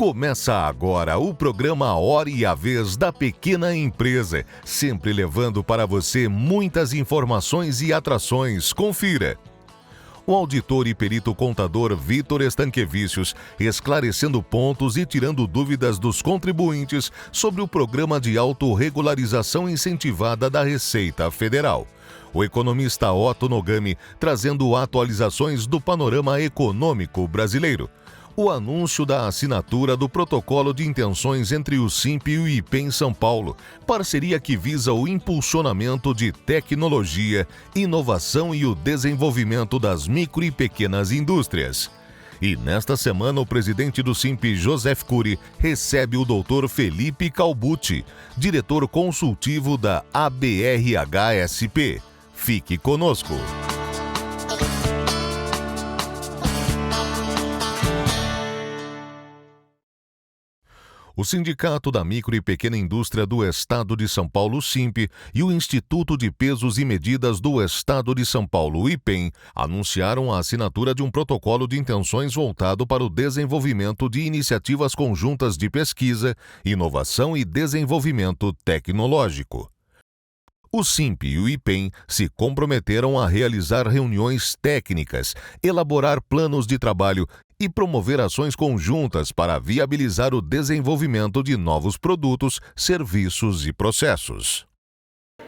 Começa agora o programa Hora e a Vez da Pequena Empresa, sempre levando para você muitas informações e atrações. Confira. O auditor e perito contador Vitor Estanquevicius esclarecendo pontos e tirando dúvidas dos contribuintes sobre o programa de autorregularização incentivada da Receita Federal. O economista Otto Nogami trazendo atualizações do panorama econômico brasileiro. O anúncio da assinatura do protocolo de intenções entre o SIMP e o IPEM São Paulo, parceria que visa o impulsionamento de tecnologia, inovação e o desenvolvimento das micro e pequenas indústrias. E nesta semana o presidente do SIMP, Joseph Cury, recebe o Dr. Felipe Calbucci, diretor consultivo da ABRHSP. Fique conosco. O Sindicato da Micro e Pequena Indústria do Estado de São Paulo, SIMP, e o Instituto de Pesos e Medidas do Estado de São Paulo, IPEM, anunciaram a assinatura de um protocolo de intenções voltado para o desenvolvimento de iniciativas conjuntas de pesquisa, inovação e desenvolvimento tecnológico. O SIMP e o IPEM se comprometeram a realizar reuniões técnicas, elaborar planos de trabalho e promover ações conjuntas para viabilizar o desenvolvimento de novos produtos, serviços e processos.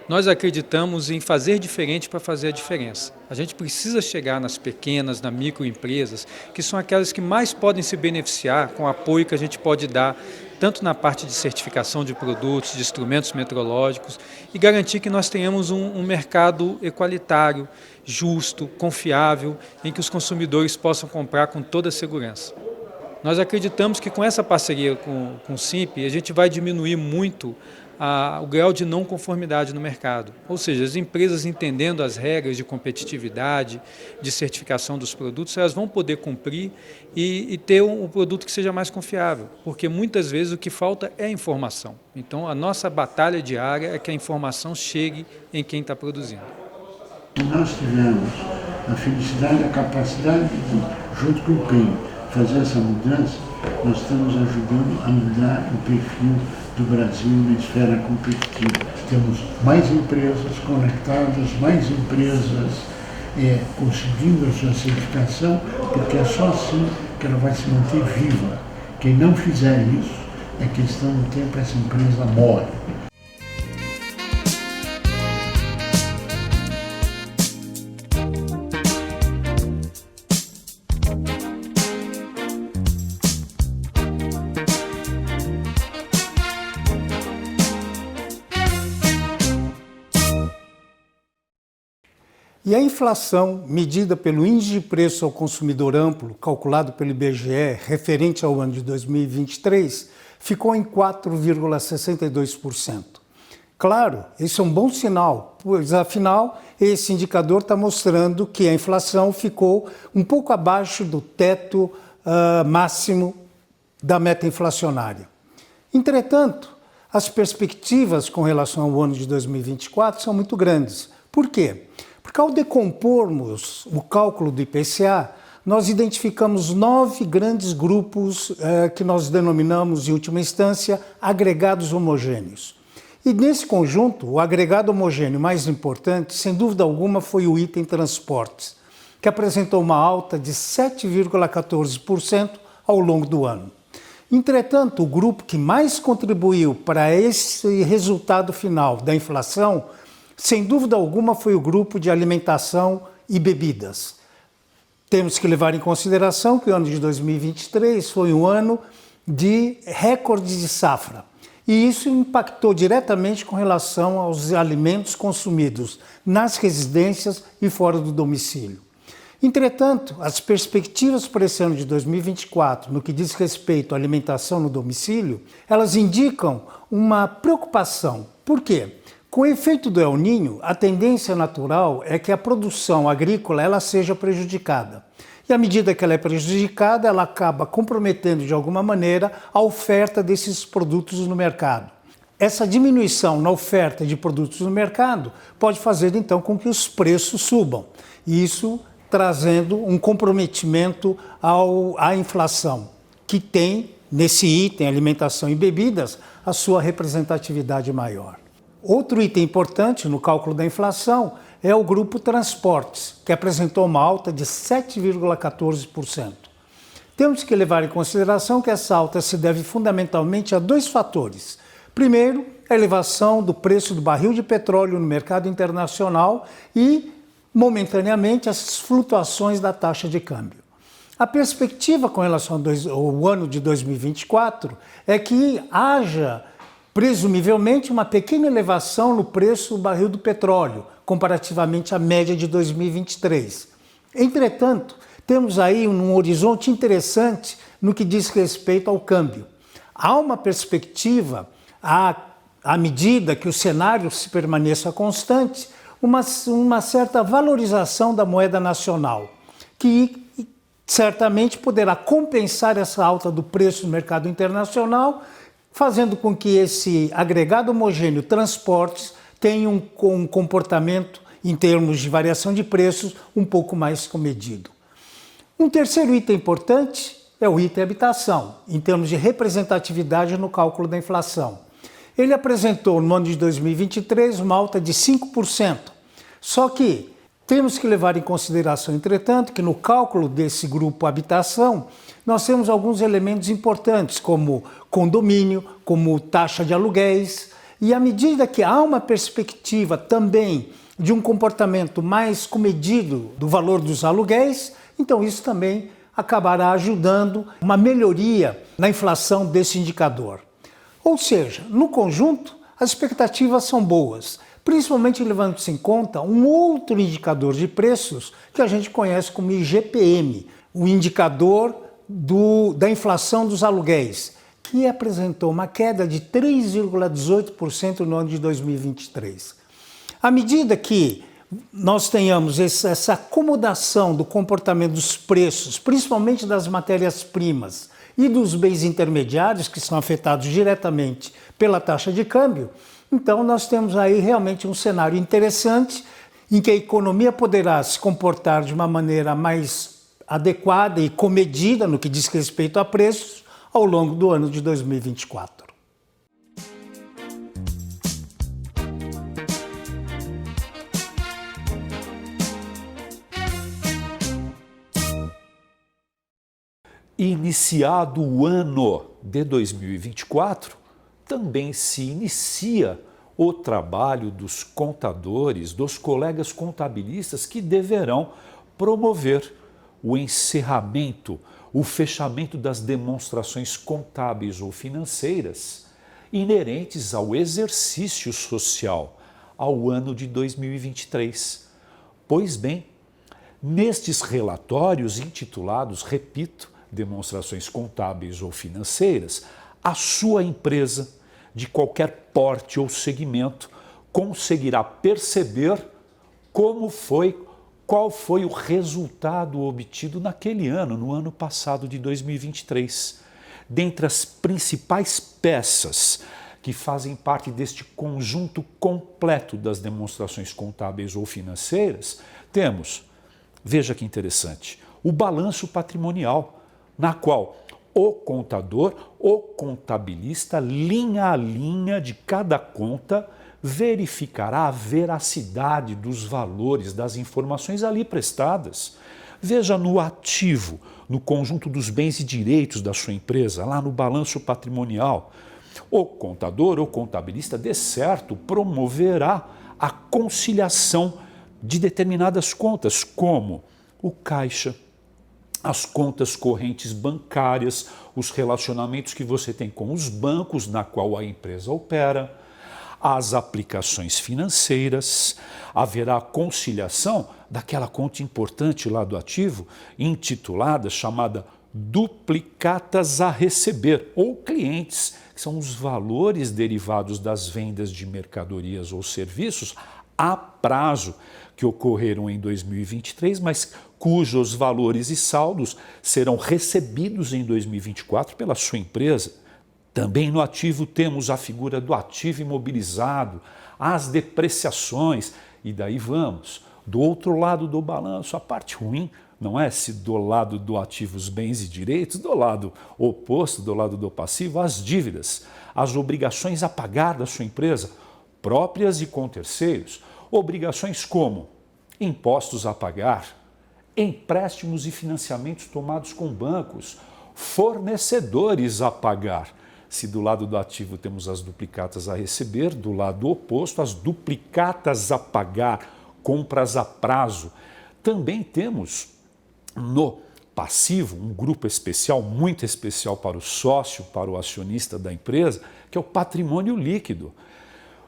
Nós acreditamos em fazer diferente para fazer a diferença. A gente precisa chegar nas pequenas, nas microempresas, que são aquelas que mais podem se beneficiar com o apoio que a gente pode dar, tanto na parte de certificação de produtos, de instrumentos metrológicos, e garantir que nós tenhamos um mercado equalitário, justo, confiável, em que os consumidores possam comprar com toda a segurança. Nós acreditamos que com essa parceria com o SIMP, a gente vai diminuir muito o grau de não conformidade no mercado. Ou seja, as empresas entendendo as regras de competitividade, de certificação dos produtos, elas vão poder cumprir e ter um produto que seja mais confiável, porque muitas vezes o que falta é informação. Então, a nossa batalha diária é que a informação chegue em quem está produzindo. Nós tivemos a felicidade, a capacidade de, junto com o IPEM, fazer essa mudança. Nós estamos ajudando a mudar o perfil do Brasil na esfera competitiva. Temos mais empresas conectadas, mais empresas conseguindo a sua certificação, porque é só assim que ela vai se manter viva. Quem não fizer isso, é questão do tempo, essa empresa morre. E a inflação, medida pelo Índice de Preço ao Consumidor Amplo, calculado pelo IBGE, referente ao ano de 2023, ficou em 4,62%. Claro, esse é um bom sinal, pois afinal esse indicador está mostrando que a inflação ficou um pouco abaixo do teto máximo da meta inflacionária. Entretanto, as perspectivas com relação ao ano de 2024 são muito grandes. Por quê? Porque ao decompormos o cálculo do IPCA, nós identificamos 9 grandes grupos que nós denominamos, em última instância, agregados homogêneos. E nesse conjunto, o agregado homogêneo mais importante, sem dúvida alguma, foi o item transportes, que apresentou uma alta de 7,14% ao longo do ano. Entretanto, o grupo que mais contribuiu para esse resultado final da inflação, sem dúvida alguma, foi o grupo de alimentação e bebidas. Temos que levar em consideração que o ano de 2023 foi um ano de recorde de safra. E isso impactou diretamente com relação aos alimentos consumidos nas residências e fora do domicílio. Entretanto, as perspectivas para esse ano de 2024, no que diz respeito à alimentação no domicílio, elas indicam uma preocupação. Por quê? Com o efeito do El Niño, a tendência natural é que a produção agrícola ela seja prejudicada. E à medida que ela é prejudicada, ela acaba comprometendo de alguma maneira a oferta desses produtos no mercado. Essa diminuição na oferta de produtos no mercado pode fazer então com que os preços subam. E isso trazendo um comprometimento à inflação, que tem nesse item, alimentação e bebidas, a sua representatividade maior. Outro item importante no cálculo da inflação é o grupo transportes, que apresentou uma alta de 7,14%. Temos que levar em consideração que essa alta se deve fundamentalmente a dois fatores. Primeiro, a elevação do preço do barril de petróleo no mercado internacional e, momentaneamente, as flutuações da taxa de câmbio. A perspectiva com relação ao ano de 2024 é que haja, presumivelmente, uma pequena elevação no preço do barril do petróleo, comparativamente à média de 2023. Entretanto, temos aí um horizonte interessante no que diz respeito ao câmbio. Há uma perspectiva, à medida que o cenário se permaneça constante, uma certa valorização da moeda nacional, que certamente poderá compensar essa alta do preço no mercado internacional, fazendo com que esse agregado homogêneo transportes tenha um comportamento, em termos de variação de preços, um pouco mais comedido. Um terceiro item importante é o item habitação, em termos de representatividade no cálculo da inflação. Ele apresentou no ano de 2023 uma alta de 5%. Só que temos que levar em consideração, entretanto, que no cálculo desse grupo habitação, nós temos alguns elementos importantes, como condomínio, como taxa de aluguéis, e à medida que há uma perspectiva também de um comportamento mais comedido do valor dos aluguéis, então isso também acabará ajudando uma melhoria na inflação desse indicador. Ou seja, no conjunto, as expectativas são boas, principalmente levando-se em conta um outro indicador de preços que a gente conhece como IGPM, o indicador da inflação dos aluguéis, que apresentou uma queda de 3,18% no ano de 2023. À medida que nós tenhamos essa acomodação do comportamento dos preços, principalmente das matérias-primas e dos bens intermediários, que são afetados diretamente pela taxa de câmbio, então nós temos aí realmente um cenário interessante em que a economia poderá se comportar de uma maneira mais adequada e comedida no que diz respeito a preços ao longo do ano de 2024. Iniciado o ano de 2024, também se inicia o trabalho dos contadores, dos colegas contabilistas que deverão promover o encerramento, o fechamento das demonstrações contábeis ou financeiras inerentes ao exercício social ao ano de 2023. Pois bem, nestes relatórios intitulados, repito, demonstrações contábeis ou financeiras, a sua empresa, de qualquer porte ou segmento, conseguirá perceber qual foi o resultado obtido naquele ano, no ano passado de 2023. Dentre as principais peças que fazem parte deste conjunto completo das demonstrações contábeis ou financeiras, temos, veja que interessante, o balanço patrimonial, na qual o contador, o contabilista, linha a linha de cada conta, verificará a veracidade dos valores, das informações ali prestadas. Veja no ativo, no conjunto dos bens e direitos da sua empresa, lá no balanço patrimonial. O contador ou contabilista, de certo, promoverá a conciliação de determinadas contas, como o caixa, as contas correntes bancárias, os relacionamentos que você tem com os bancos na qual a empresa opera, as aplicações financeiras, haverá conciliação daquela conta importante lá do ativo, intitulada, chamada duplicatas a receber, ou clientes, que são os valores derivados das vendas de mercadorias ou serviços a prazo, que ocorreram em 2023, mas cujos valores e saldos serão recebidos em 2024 pela sua empresa. Também no ativo temos a figura do ativo imobilizado, as depreciações, e daí vamos, Do outro lado do balanço, a parte ruim não é se do lado do ativos, bens e direitos, do lado oposto, do lado do passivo, as dívidas, as obrigações a pagar da sua empresa, próprias e com terceiros, obrigações como impostos a pagar, empréstimos e financiamentos tomados com bancos, fornecedores a pagar. Se do lado do ativo temos as duplicatas a receber, do lado oposto as duplicatas a pagar, compras a prazo. Também temos no passivo um grupo especial, muito especial para o sócio, para o acionista da empresa, que é o patrimônio líquido,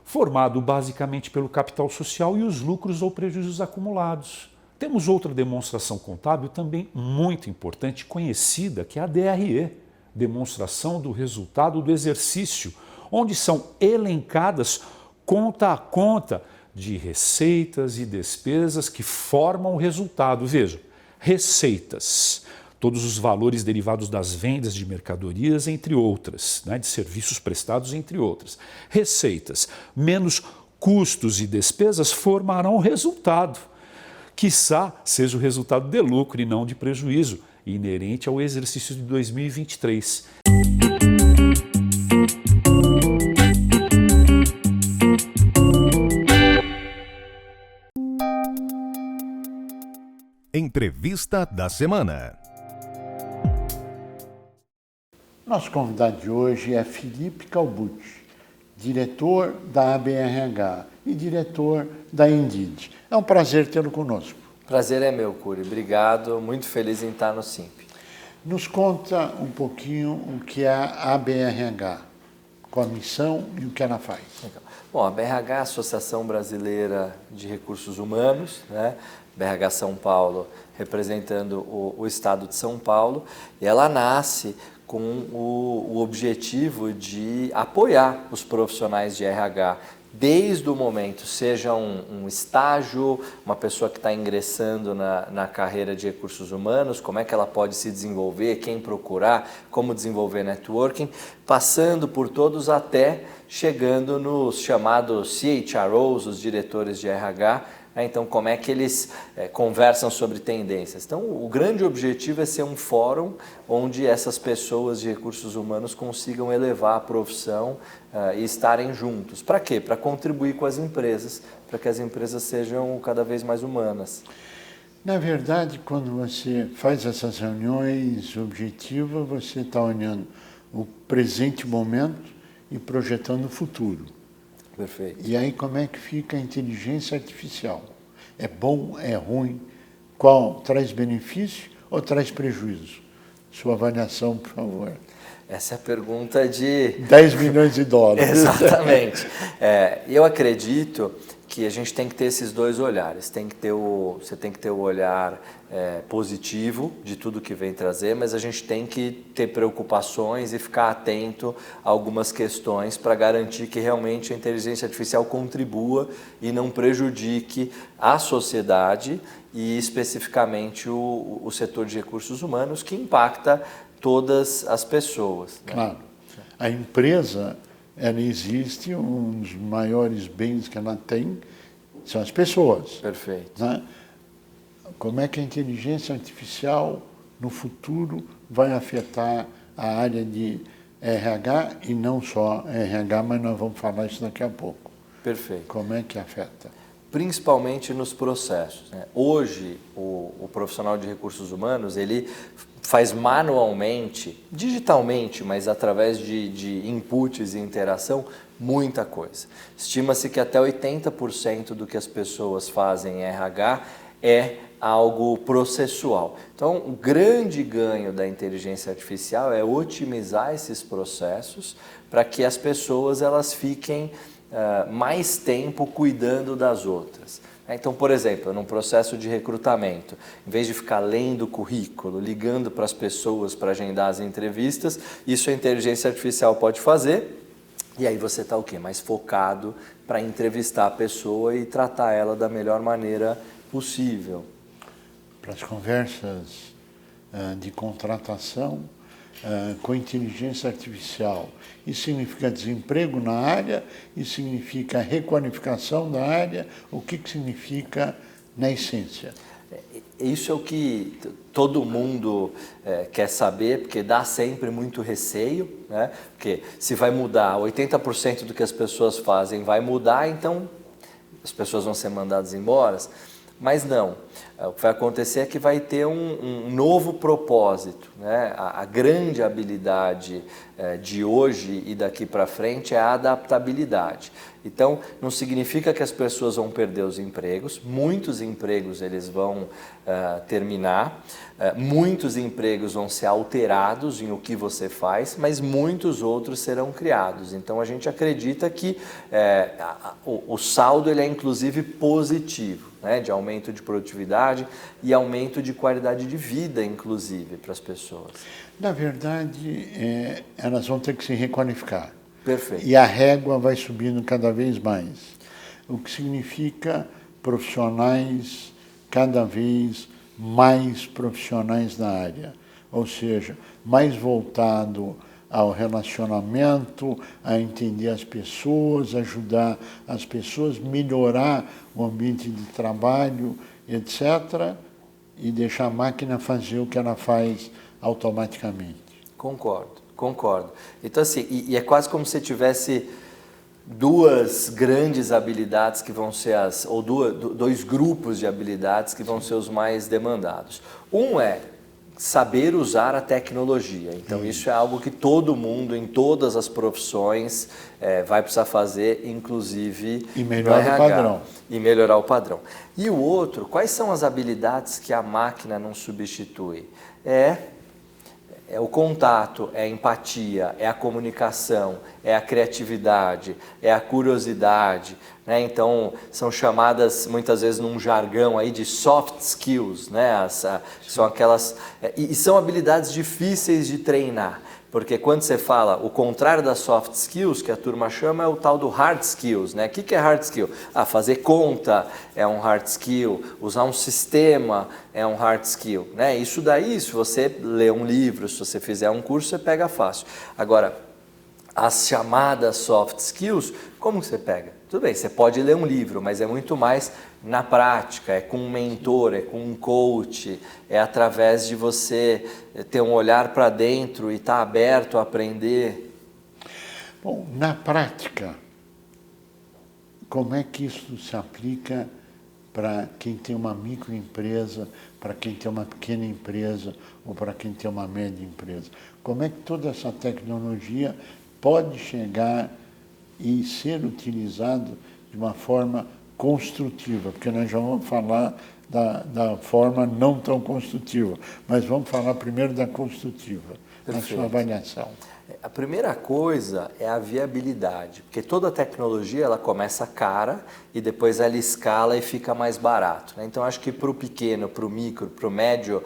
formado basicamente pelo capital social e os lucros ou prejuízos acumulados. Temos outra demonstração contábil também muito importante, conhecida, que é a DRE, demonstração do resultado do exercício, onde são elencadas conta a conta de receitas e despesas que formam o resultado. Veja, receitas, todos os valores derivados das vendas de mercadorias, entre outras, de serviços prestados, entre outras. Receitas menos custos e despesas formarão o resultado. Quiçá seja o resultado de lucro e não de prejuízo, inerente ao exercício de 2023. Entrevista da semana. Nosso convidado de hoje é Felipe Calbucci, diretor da ABRH e diretor da Indeed. É um prazer tê-lo conosco. Prazer é meu, Cury. Obrigado. Muito feliz em estar no SIMP. Nos conta um pouquinho o que é a ABRH, qual a missão e o que ela faz. Legal. Bom, a BRH é a Associação Brasileira de Recursos Humanos, né? BRH São Paulo, representando o estado de São Paulo, e ela nasce com o objetivo de apoiar os profissionais de RH desde o momento, seja um estágio, uma pessoa que está ingressando na carreira de recursos humanos, como é que ela pode se desenvolver, quem procurar, como desenvolver networking, passando por todos até chegando nos chamados CHROs, os diretores de RH. Então, como é que eles conversam sobre tendências? Então, o grande objetivo é ser um fórum onde essas pessoas de recursos humanos consigam elevar a profissão e estarem juntos. Para quê? Para contribuir com as empresas, para que as empresas sejam cada vez mais humanas. Na verdade, quando você faz essas reuniões objetivas, você está olhando o presente momento e projetando o futuro. Perfeito. E aí como é que fica a inteligência artificial? É bom, é ruim? Qual traz benefício ou traz prejuízo? Sua avaliação, por favor. Essa é a pergunta de... 10 milhões de dólares. Exatamente. Eu acredito que a gente tem que ter esses dois olhares. Você tem que ter o olhar positivo de tudo que vem trazer, mas a gente tem que ter preocupações e ficar atento a algumas questões para garantir que realmente a inteligência artificial contribua e não prejudique a sociedade e especificamente o setor de recursos humanos, que impacta todas as pessoas. Né? Claro. A empresa, ela existe, um dos maiores bens que ela tem são as pessoas. Perfeito. Né? Como é que a inteligência artificial no futuro vai afetar a área de RH e não só RH, mas nós vamos falar isso daqui a pouco. Perfeito. Como é que afeta? Principalmente nos processos. Né? Hoje, o profissional de recursos humanos, ele faz manualmente, digitalmente, mas através de inputs e interação, muita coisa. Estima-se que até 80% do que as pessoas fazem em RH é algo processual. Então, o grande ganho da inteligência artificial é otimizar esses processos para que as pessoas elas fiquem mais tempo cuidando das outras. Então, por exemplo, num processo de recrutamento, em vez de ficar lendo o currículo, ligando para as pessoas para agendar as entrevistas, isso a inteligência artificial pode fazer, e aí você está o quê? Mais focado para entrevistar a pessoa e tratar ela da melhor maneira possível. Para as conversas de contratação com inteligência artificial, isso significa desemprego na área, isso significa requalificação da área, o que significa na essência. Isso é o que todo mundo quer saber, porque dá sempre muito receio, né? Porque se vai mudar, 80% do que as pessoas fazem vai mudar, então as pessoas vão ser mandadas embora. Mas não, o que vai acontecer é que vai ter um novo propósito, né? A grande habilidade de hoje e daqui para frente é a adaptabilidade. Então, não significa que as pessoas vão perder os empregos, muitos empregos eles vão terminar, muitos empregos vão ser alterados em o que você faz, mas muitos outros serão criados. Então, a gente acredita que o saldo ele é inclusive positivo, né, de aumento de produtividade e aumento de qualidade de vida, inclusive, para as pessoas. Na verdade, elas vão ter que se requalificar. Perfeito. E a régua vai subindo cada vez mais, o que significa profissionais cada vez mais profissionais na área, ou seja, mais voltado ao relacionamento, a entender as pessoas, ajudar as pessoas, melhorar o ambiente de trabalho, etc., e deixar a máquina fazer o que ela faz automaticamente. Concordo. Então, assim, e é quase como se tivesse duas grandes habilidades que vão ser dois grupos de habilidades que vão ser os mais demandados. Um é saber usar a tecnologia. Então, isso é algo que todo mundo, em todas as profissões, vai precisar fazer, inclusive e melhorar o padrão. E melhorar o padrão. E o outro, quais são as habilidades que a máquina não substitui? É o contato, é a empatia, é a comunicação, é a criatividade, é a curiosidade, né? Então, são chamadas muitas vezes num jargão aí de soft skills, né? São aquelas e são habilidades difíceis de treinar, porque quando você fala o contrário das soft skills, que a turma chama, é o tal do hard skills, né? O que é hard skill? Fazer conta é um hard skill, usar um sistema é um hard skill, né? Isso daí, se você ler um livro, se você fizer um curso, você pega fácil. Agora, as chamadas soft skills, como você pega? Tudo bem, você pode ler um livro, mas é muito mais na prática, é com um mentor, é com um coach, é através de você ter um olhar para dentro e estar aberto a aprender. Bom, na prática, como é que isso se aplica para quem tem uma microempresa, para quem tem uma pequena empresa ou para quem tem uma média empresa? Como é que toda essa tecnologia pode chegar e ser utilizado de uma forma construtiva? Porque nós já vamos falar da forma não tão construtiva, mas vamos falar primeiro da construtiva, na sua avaliação. A primeira coisa é a viabilidade, porque toda tecnologia ela começa cara e depois ela escala e fica mais barato, né? Então acho que para o pequeno, para o micro, para o médio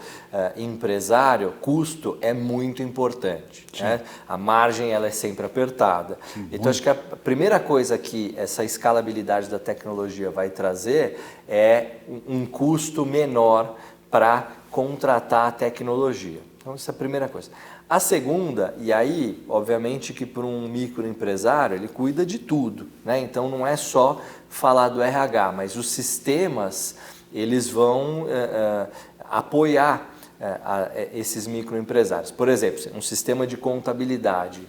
empresário, custo é muito importante, né? A margem ela é sempre apertada. Sim, então acho que a primeira coisa que essa escalabilidade da tecnologia vai trazer é um custo menor para contratar a tecnologia. Então essa é a primeira coisa. A segunda, e aí, obviamente que para um microempresário, ele cuida de tudo, né? Então não é só falar do RH, mas os sistemas, eles vão apoiar esses microempresários. Por exemplo, um sistema de contabilidade,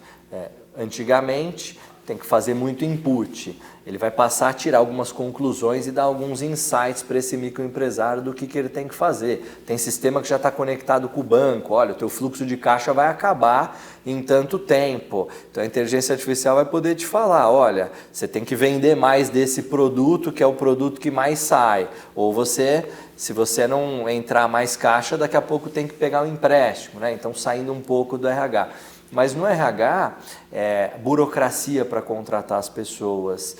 antigamente tem que fazer muito input, ele vai passar a tirar algumas conclusões e dar alguns insights para esse microempresário do que ele tem que fazer. Tem sistema que já está conectado com o banco, olha, o teu fluxo de caixa vai acabar em tanto tempo. Então a inteligência artificial vai poder te falar, olha, você tem que vender mais desse produto, que é o produto que mais sai. Ou você, se você não entrar mais caixa, daqui a pouco tem que pegar um empréstimo, né? Então saindo um pouco do RH. Mas no RH, burocracia para contratar as pessoas,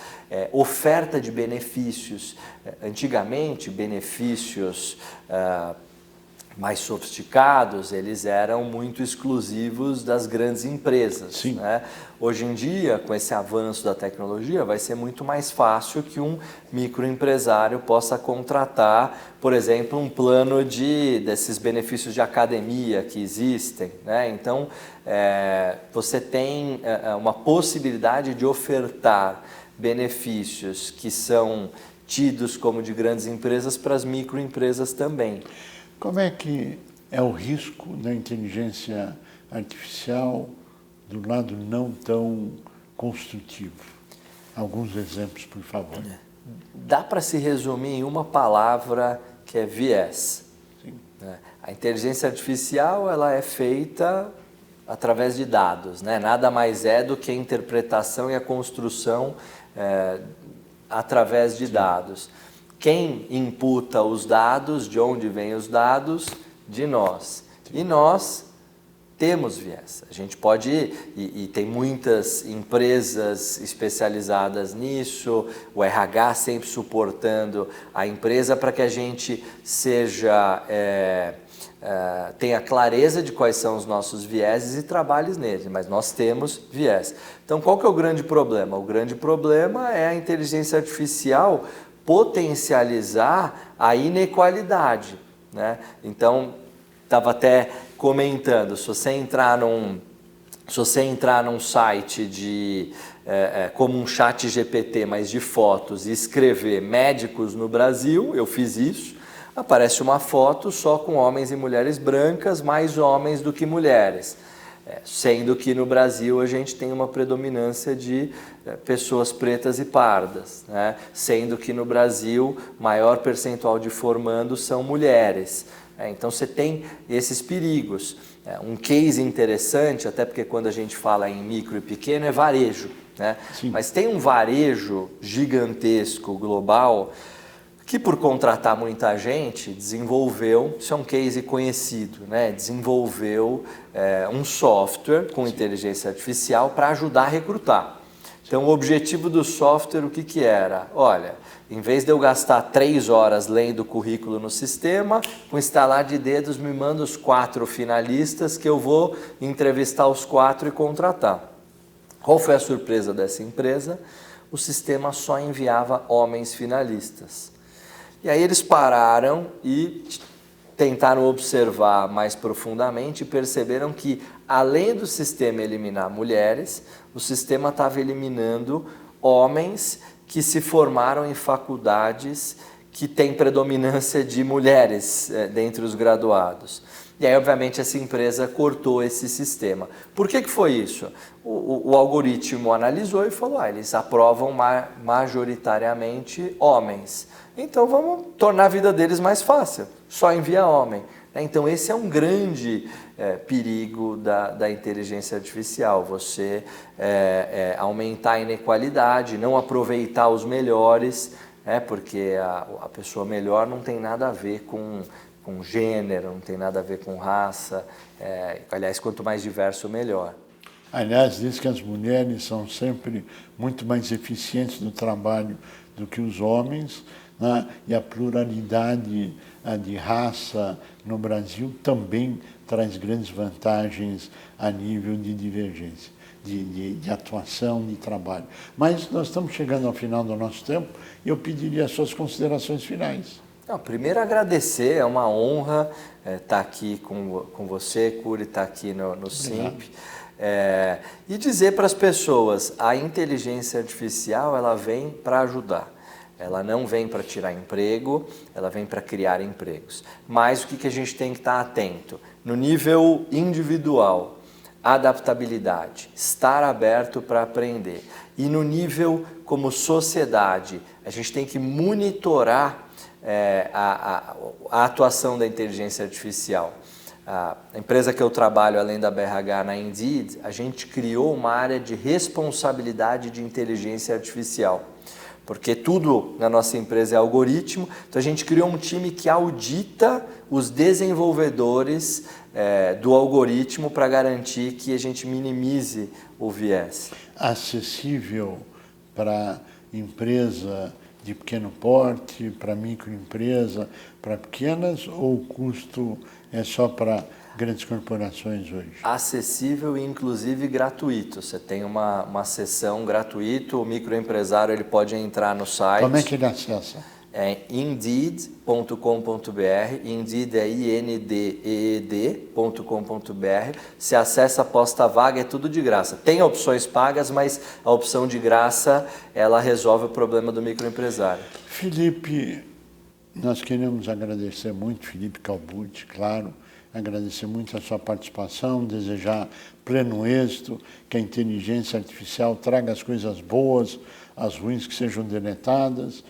oferta de benefícios. Antigamente, benefícios mais sofisticados, eles eram muito exclusivos das grandes empresas. Sim. Né? Hoje em dia, com esse avanço da tecnologia, vai ser muito mais fácil que um microempresário possa contratar, por exemplo, um plano desses benefícios de academia que existem, né? Então, você tem uma possibilidade de ofertar benefícios que são tidos como de grandes empresas para as microempresas também. Como é que é o risco da inteligência artificial do lado não tão construtivo? Alguns exemplos, por favor. Dá para se resumir em uma palavra que é viés. Sim. A inteligência artificial ela é feita através de dados, né? Nada mais é do que a interpretação e a construção através de dados. Quem imputa os dados, de onde vêm os dados? De nós. E nós temos viés. A gente pode e tem muitas empresas especializadas nisso, o RH sempre suportando a empresa para que a gente seja tenha clareza de quais são os nossos vieses e trabalhe neles, mas nós temos viés. Então, qual que é o grande problema? O grande problema é a inteligência artificial potencializar a inequalidade, né? Então, estava até comentando, se você entrar num site como um chat GPT, mas de fotos, e escrever médicos no Brasil, eu fiz isso, aparece uma foto só com homens e mulheres brancas, mais homens do que mulheres. Sendo que no Brasil a gente tem uma predominância de pessoas pretas e pardas, né? Sendo que no Brasil maior percentual de formandos são mulheres. Então você tem esses perigos. Um case interessante, até porque quando a gente fala em micro e pequeno é varejo, né? Mas tem um varejo gigantesco, global, que por contratar muita gente, desenvolveu, isso é um case conhecido, né? Desenvolveu um software com inteligência artificial para ajudar a recrutar. Então o objetivo do software, o que era? Olha, em vez de eu gastar 3 horas lendo o currículo no sistema, com instalar de dedos me manda os 4 finalistas que eu vou entrevistar os 4 e contratar. Qual foi a surpresa dessa empresa? O sistema só enviava homens finalistas. E aí eles pararam e tentaram observar mais profundamente e perceberam que, além do sistema eliminar mulheres, o sistema estava eliminando homens que se formaram em faculdades que têm predominância de mulheres dentre os graduados. E aí, obviamente, essa empresa cortou esse sistema. Por que foi isso? O algoritmo analisou e falou, eles aprovam majoritariamente homens. Então, vamos tornar a vida deles mais fácil, só envia homem. Então, esse é um grande perigo da inteligência artificial, você aumentar a inequalidade, não aproveitar os melhores, porque a pessoa melhor não tem nada a ver com gênero, não tem nada a ver com raça, aliás, quanto mais diverso, melhor. Aliás, diz que as mulheres são sempre muito mais eficientes no trabalho do que os homens, né? E a pluralidade de raça no Brasil também traz grandes vantagens a nível de divergência, de atuação, de trabalho. Mas nós estamos chegando ao final do nosso tempo e eu pediria as suas considerações finais. Primeiro agradecer, é uma honra estar aqui com você, Cury, estar aqui no SIMP. E dizer para as pessoas, a inteligência artificial ela vem para ajudar. Ela não vem para tirar emprego, ela vem para criar empregos. Mas o que a gente tem que estar atento? No nível individual, adaptabilidade, estar aberto para aprender. E no nível como sociedade, a gente tem que monitorar a atuação da inteligência artificial. A empresa que eu trabalho, além da BRH, na Indeed, a gente criou uma área de responsabilidade de inteligência artificial. Porque tudo na nossa empresa é algoritmo, então a gente criou um time que audita os desenvolvedores do algoritmo para garantir que a gente minimize o viés. Acessível para empresa de pequeno porte, para microempresa, para pequenas, ou o custo é só para grandes corporações hoje? Acessível e inclusive gratuito. Você tem uma sessão gratuita, o microempresário ele pode entrar no site. Como é que ele acessa? é indeed.com.br, Indeed é indeed.com.br. Se acessa, posta a vaga, é tudo de graça. Tem opções pagas, mas a opção de graça, ela resolve o problema do microempresário. Felipe, nós queremos agradecer muito, Felipe Calbucci, claro, agradecer muito a sua participação, desejar pleno êxito, que a inteligência artificial traga as coisas boas, as ruins que sejam deletadas,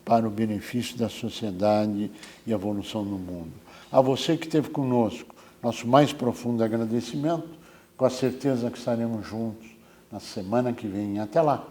para o benefício da sociedade e a evolução do mundo. A você que esteve conosco, nosso mais profundo agradecimento, com a certeza que estaremos juntos na semana que vem. Até lá!